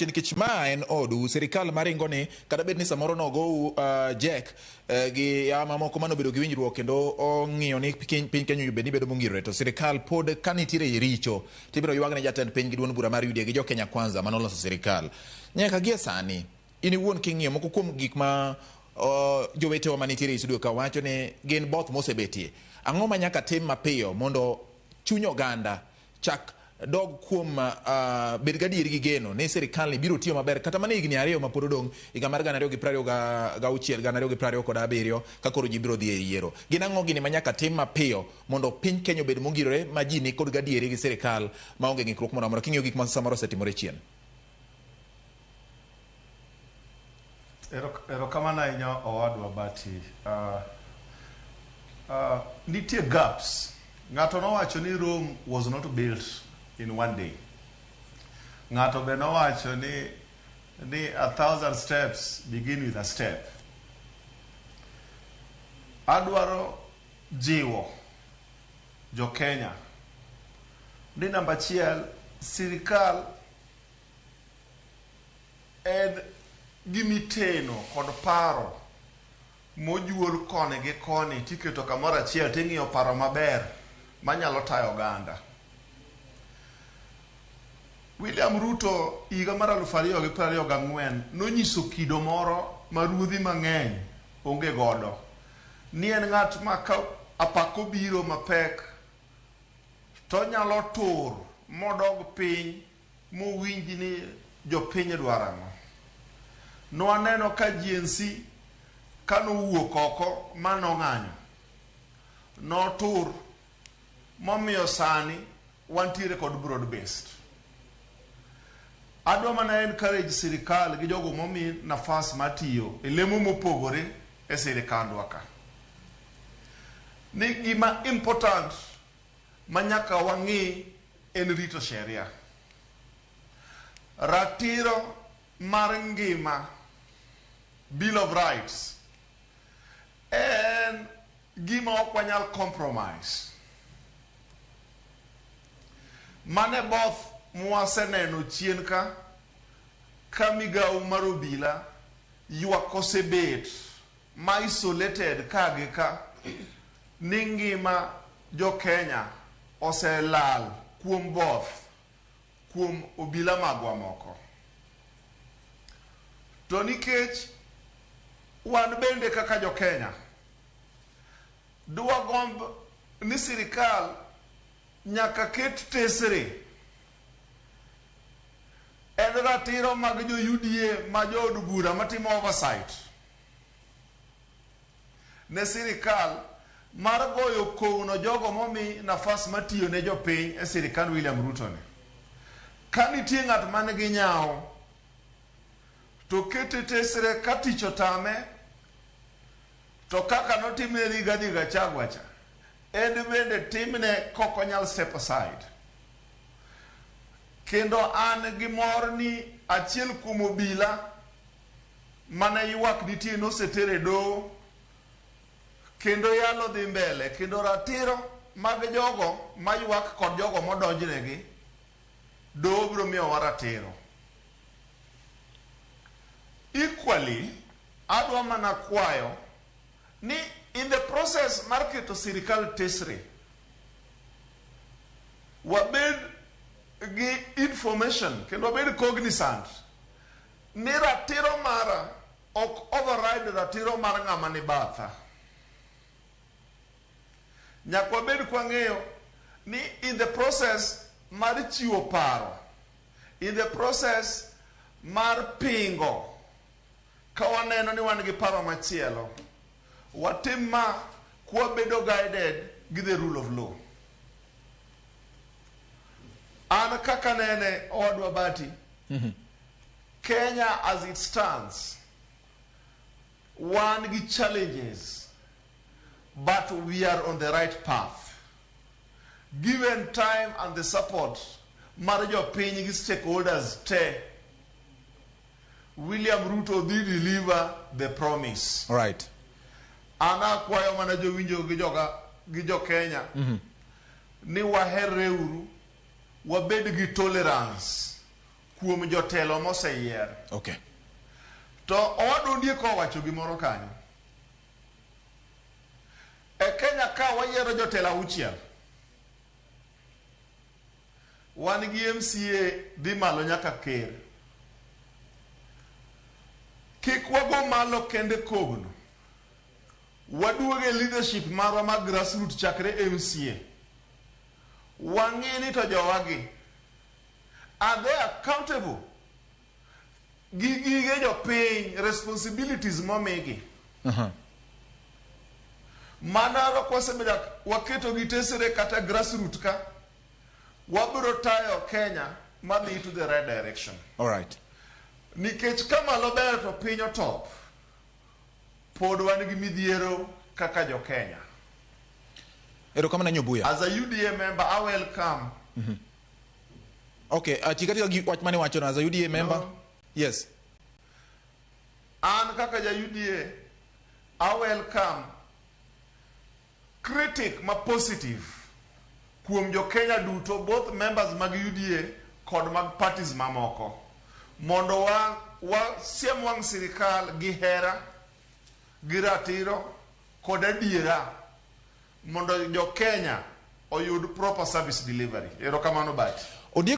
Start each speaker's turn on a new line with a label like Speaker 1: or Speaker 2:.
Speaker 1: nikech ma en odu sirikal maringo ni kata bed ni samoro no go Jack gi yama moko mano bedo gi winjruok kendo ong'iyo ni piny Kenya bed ni bedo mongirore to sirikal pod kanitiere richo tibiro yuagne jatend piny gi duond bura mar UDA gi jo Kenya Kwanza mano loso sirikal nyaka gie sani in iwuon king'iyo moko kuom gik ma jowetewa manitiere e studio ka wacho ni gin both mosebetie ang'o ma nyaka tim mapiyo mondo chuny oganda chak dog kuom bed gadier gi geno ne sirikal ni biro tiyo maber kata mane higni ariyo ma pod odong' higa mar 2026 2027 ka koro ji biro dhi e yiero gin ang'o gini ma nyaka tim mapiyo mondo piny Kenya obed mongirore ma ji ni kod gadieri gi sirikal ma onge ng'ikruok moro amora king'iyo gik ma samoro osetimore chien.
Speaker 2: Erokamano ahinya owadwa Bati. Nitie gaps. Ng'ato nowacho ni Rome was not built in one day. Ng'ato be nowacho ni 1,000 steps begin with a step. Adwaro jiwo jo Kenya ni namba achiel sirikal en gimiteno kod paro mojuol koni gi koni tiketo kamoro achiel ting'iyo paro maber manyalo tayo oganda. William Ruto higa mar 2024 nonyiso kido moro ma ruodhi mang'eny onge godo. Ni en ng'at ma ka apako biro mapek to nyalo tur modog piny mowinji ni jopiny dwarano. Nwaneno ka GNC kanowuok oko manong'anyo notur momiyo sani wantiere kod broad based. Adwa mana encourage sirikal gi jogo momi nafas matiyo e lemo mopogore e sirikandwa ka ni gima important manyaka wang'i en rito sheria, ratiro mar ngima, Bill of Rights en gima ok wanyal compromise. Mane both mwaseneno chien ka migawo mar obila ywak osebet ma isolated ka gi ka ni ngima jo Kenya oselal kuom both kuom obila magwa moko. To nikech wan bende kaka jo Kenya dwa gomb ni sirikal nyaka ket tesre en ratiro mag jo UDA ma jo od bura matimo oversight ne sirikal mar goyo kowno jogo momi nafas matiyo ne jopiny e sirikal William Ruto ne. Ka nitie ng'at man gi nyawo to kete tesre ka tich otame to kaka notimne Rigathi Gachagua cha en bende timne kok onyal step aside. Kendo an gi mor ni achiel kuom obila mane ywak nitie nosetere doho kendo yalo dhi mbele kendo ratiro mag jogo maywak kod jogo modonjnegi doho biro miyowa ratiro. Equally, adwa mana kwayo ni in the process mar keto sirikal tesre wabed gi information kendo wabed cognizant ni ratiro mara ok override ratiro mar ng'ama ni batha. Nyaka wabed kwang'eyo ni in the process mar chiwo paro, in the process mar pingo ka waneno ni wan gi paro machielo watim ma kwa bedo guided gi the rule of law. An kaka nene owadwa Bati Kenya as it stands wan gi challenges but we are on the right path given time and the support mar jopiny gi stakeholders te. William Ruto did deliver the promise.
Speaker 1: Right.
Speaker 2: Ana kwayo mana jowinjo gi jo Kenya ni waherreuru wabed gi tolerance kuom jotelo moseyier.
Speaker 1: Okay.
Speaker 2: To owadondie kowacho gimoro kanyo. E Kenya ka wayiero jotelo 6. Wan gi MCA dhi malo nyaka ker. Kik wago malo kende kogno. Waduoge leadership marwa mag grassroots chakre MCA. Wang'ini to jowagi. Are they accountable? Gige jopiny responsibilities momigi. Manaro kwasebedo waketo gi tesre kata grassroots ka. Wabiro tayo Kenya madhi to the right direction.
Speaker 1: All right.
Speaker 2: Nikech kamalo ber to piny otop. Pod wan gi midhiero kaka jo Kenya.
Speaker 1: Erokamano Obuya.
Speaker 2: As a UDA member, I welcome.
Speaker 1: Okay, chikati gi wach mane wacho as a UDA member?
Speaker 2: No.
Speaker 1: Yes.
Speaker 2: An kaka ja UDA, I welcome critic ma positive kuom jo Kenya duto, both members mag UDA kod mag parties mamoko. Mondo siem wang sirikal gi hera, gi ratiro, kod adiera, mondo jo Kenya oyud proper service delivery. Erokamano bati.